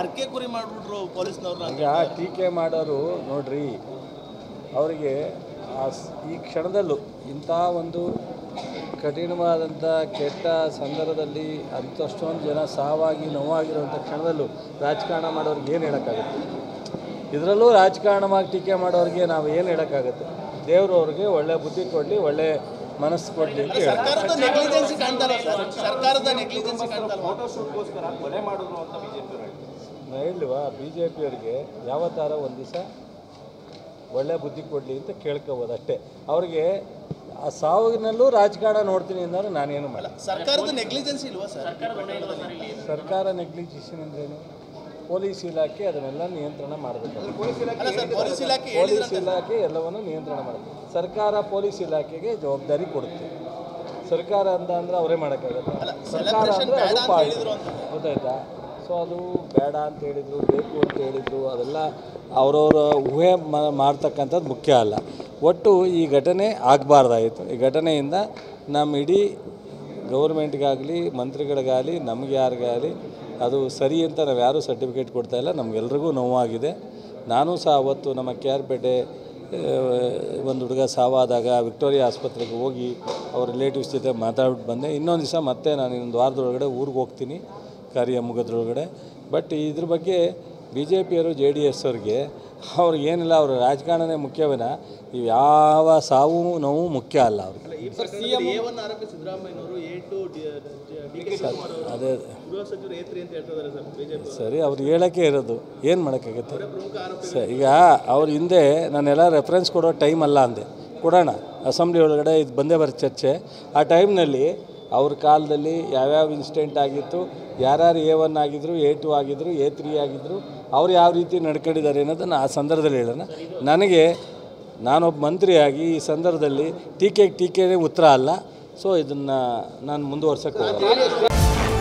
ಅರ್ಕೆ ಕುರಿ ಮಾಡಿಬಿಟ್ರು ಪೊಲೀಸ್ನವ್ರನ್ನ. ಈಗ ಟೀಕೆ ಮಾಡೋರು ನೋಡ್ರಿ, ಅವರಿಗೆ ಈ ಕ್ಷಣದಲ್ಲೂ ಇಂಥ ಒಂದು ಕಠಿಣವಾದಂಥ ಕೆಟ್ಟ ಸಂದರ್ಭದಲ್ಲಿ ಅಂಥಷ್ಟೊಂದು ಜನ ಸಾವಾಗಿ ನೋವಾಗಿರುವಂಥ ಕ್ಷಣದಲ್ಲೂ ರಾಜಕಾರಣ ಮಾಡೋರಿಗೆ ಏನು ಹೇಳೋಕ್ಕಾಗುತ್ತೆ? ಇದರಲ್ಲೂ ರಾಜಕಾರಣವಾಗಿ ಟೀಕೆ ಮಾಡೋರಿಗೆ ನಾವು ಏನು ಹೇಳೋಕ್ಕಾಗುತ್ತೆ? ದೇವರು ಅವ್ರಿಗೆ ಒಳ್ಳೆ ಬುದ್ಧಿ ಕೊಡಲಿ, ಒಳ್ಳೆ ಮನಸ್ಸು ಕೊಡಲಿ ಅಂತ ಹೇಳಿ. ಸರ್ಕಾರದ ನೆಗ್ಲಿಜೆನ್ಸಿ ಕಾಣ್ತಲ್ಲ ಸರ್, ಸರ್ಕಾರದ ನೆಗ್ಲಿಜೆನ್ಸಿ ಕಾಣ್ತಲ್ಲ. ಫೋಟೋಶೂಟ್ಗೋಸ್ಕರ ಕೊಲೆ ಮಾಡಿದ್ರು ಅಂತ ಬಿಜೆಪಿ ಹೇಳಿಲ್ವಾ? BJP-ಯವರಿಗೆ ಯಾವತ್ತಾರ ಒಂದು ದಿವಸ ಒಳ್ಳೆ ಬುದ್ಧಿ ಕೊಡಲಿ ಅಂತ ಕೇಳ್ಕೋಬೋದು ಅಷ್ಟೇ. ಅವ್ರಿಗೆ ಆ ಸಾವಿನಲ್ಲೂ ರಾಜಕಾರಣ ನೋಡ್ತೀನಿ ಅಂದರೆ ನಾನೇನು ಮಾಡಲ್ಲ. ಸರ್ಕಾರದ ನೆಗ್ಲಿಜೆನ್ಸಿ ಇಲ್ವಾ ಸರ್? ಸರ್ಕಾರ ನೆಗ್ಲಿಜಿಷನ್ ಅಂದ್ರೇನು? ಪೊಲೀಸ್ ಇಲಾಖೆ ಅದನ್ನೆಲ್ಲ ನಿಯಂತ್ರಣ ಮಾಡಬೇಕು. ಪೊಲೀಸ್ ಇಲಾಖೆ ಎಲ್ಲವನ್ನು ನಿಯಂತ್ರಣ ಮಾಡಬೇಕು. ಸರ್ಕಾರ ಪೊಲೀಸ್ ಇಲಾಖೆಗೆ ಜವಾಬ್ದಾರಿ ಕೊಡುತ್ತೆ. ಸರ್ಕಾರ ಅಂದರೆ ಅವರೇ ಮಾಡೋಕ್ಕಾಗತ್ತೆ. ಸರ್ಕಾರ ಅಂದರೆ ಅದು ಪಾಲಿದ್ರು, ಗೊತ್ತಾಯ್ತಾ? ಸೊ ಅದು ಬೇಡ ಅಂತ ಹೇಳಿದರು, ಬೇಕು ಅಂತ ಹೇಳಿದರು, ಅದೆಲ್ಲ ಅವರವರ ಊಹೆ ಮಾಡ್ತಕ್ಕಂಥದ್ದು ಮುಖ್ಯ ಅಲ್ಲ. ಒಟ್ಟು ಈ ಘಟನೆ ಆಗಬಾರ್ದಾಯಿತು. ಈ ಘಟನೆಯಿಂದ ನಮ್ಮ ಇಡೀ ಗೌರ್ಮೆಂಟ್ಗಾಗಲಿ, ಮಂತ್ರಿಗಳಿಗಾಗಲಿ, ನಮಗೆ ಯಾರಿಗಾಗಲಿ ಅದು ಸರಿ ಅಂತ ನಾವು ಯಾರೂ ಸರ್ಟಿಫಿಕೇಟ್ ಕೊಡ್ತಾಯಿಲ್ಲ. ನಮಗೆಲ್ರಿಗೂ ನೋವಾಗಿದೆ. ನಾನು ಸಹ ಅವತ್ತು ನಮ್ಮ KR-ಪೇಟೆ ಒಂದು ಹುಡುಗ ಸಾವಾದಾಗ ವಿಕ್ಟೋರಿಯಾ ಆಸ್ಪತ್ರೆಗೆ ಹೋಗಿ ಅವ್ರ ರಿಲೇಟಿವ್ಸ್ ಜೊತೆ ಮಾತಾಡ್ಬಿಟ್ಟು ಬಂದೆ. ಇನ್ನೊಂದು ದಿವಸ ಮತ್ತೆ ನಾನು ಇನ್ನೊಂದು ವಾರದೊಳಗಡೆ ಊರಿಗೆ ಹೋಗ್ತೀನಿ, ಕಾರ್ಯ ಮುಗಿದ್ರೊಳಗಡೆ. ಬಟ್ ಇದ್ರ ಬಗ್ಗೆ BJP-ಯವರು JDS ಅವ್ರಿಗೆ ಅವ್ರಿಗೇನಿಲ್ಲ, ಅವ್ರ ರಾಜಕಾರಣನೇ ಮುಖ್ಯವೇನ, ಇವು ಯಾವ ಸಾವು ನೋವು ಮುಖ್ಯ ಅಲ್ಲ ಅವ್ರಿಗೆ. ಅದೇ ಸರಿ, ಅವ್ರು ಹೇಳೋಕ್ಕೆ ಇರೋದು, ಏನು ಮಾಡೋಕ್ಕಾಗುತ್ತೆ ಸರ್? ಈಗ ಅವ್ರ ಹಿಂದೆ ನಾನೆಲ್ಲ ರೆಫರೆನ್ಸ್ ಕೊಡೋ ಟೈಮ್ ಅಲ್ಲ ಅಂದೆ, ಕೊಡೋಣ ಅಸೆಂಬ್ಲಿ ಒಳಗಡೆ ಇದು ಬಂದೇ ಬರೋ ಚರ್ಚೆ. ಆ ಟೈಮ್ನಲ್ಲಿ ಅವ್ರ ಕಾಲದಲ್ಲಿ ಯಾವ್ಯಾವ ಇನ್ಸಿಡೆಂಟ್ ಆಗಿತ್ತು, ಯಾರ್ಯಾರು A1 ಆಗಿದ್ರು, A2 ಆಗಿದ್ರು, A3 ಆಗಿದ್ರು, ಅವ್ರು ಯಾವ ರೀತಿ ನಡ್ಕೊಂಡಿದ್ದಾರೆ ಅನ್ನೋದನ್ನು ಆ ಸಂದರ್ಭದಲ್ಲಿ ಹೇಳೋಣ. ನನಗೆ ನಾನೊಬ್ಬ ಮಂತ್ರಿಯಾಗಿ ಈ ಸಂದರ್ಭದಲ್ಲಿ ಟೀಕೆನೇ ಉತ್ತರ ಅಲ್ಲ. ಸೊ ಇದನ್ನು ನಾನು ಮುಂದುವರ್ಸೋಕ್ಕೆ ಹೋಗೋಣ.